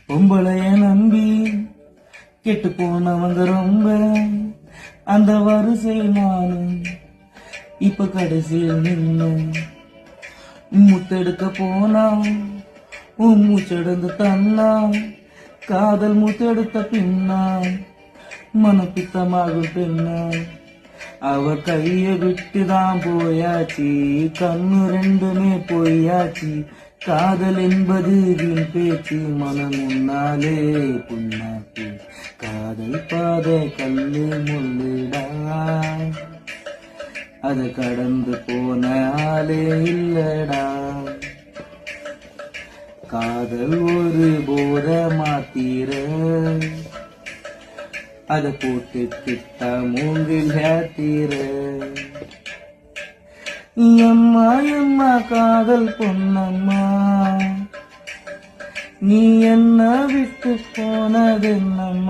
பொம்பளைய நம்பி கெட்டு போனவங்க ரொம்ப, அந்த வரிசை நானும் இப்ப கடைசியில் நின்னு முத்தெடுக்க போனா உன் மூச்செடுந்து தன்னா, காதல் முத்தெடுத்த பின்னா மனப்பித்தமாகும் பெண்ணா. அவ கைய விட்டுதான் போயாச்சு, கண்ணு ரெண்டுமே போயாச்சு. காதல் என்பது வீண் பேச்சு, மனம் முன்னாலே புண்ணாக்கு. காதல் பாத கல்லு முள்ளுடா, அத கடந்து போன ஆளே இல்லடா. காதல் ஒரு போத மாத்தீர, அத போட்டு கிட்ட மூங்கில் ஹேத்தீர. எம்மா எம்மா காதல் பொன்னம்மா, நீ என்ன விட்டு போனதென்னம்மா.